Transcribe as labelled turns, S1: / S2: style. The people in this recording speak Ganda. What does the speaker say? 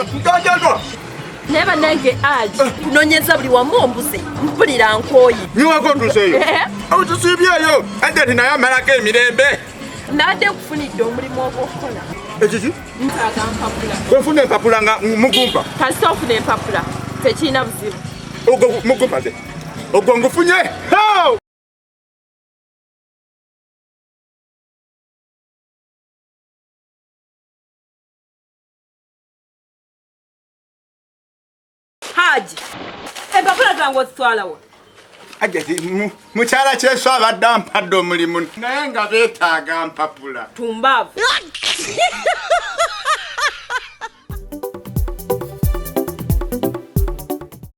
S1: Nkajaga.
S2: Neba nange Hajji kunonyeza buli wamu ombuze mpulira nkooyi.
S1: Niwako ntuseyo. Otusibyeyo ate tinayamalako emirembe.
S2: Nadde kufunidde omulimu ogw'okukola.
S1: Ekiki?
S2: Ntaaga mpapula.
S1: Wefuna empapula nga mugumpa.
S2: Kasita ofuna empapula tekirina buzibu.
S1: Ogwo mugumpa ze. Ogwo ngufunye.
S2: Hajji, empapula zange ozitwala wa?
S1: Ajati mukyala kyeso abadde ampadde omulimu naye nga beetaaga mpapula.
S2: Tumbaavu.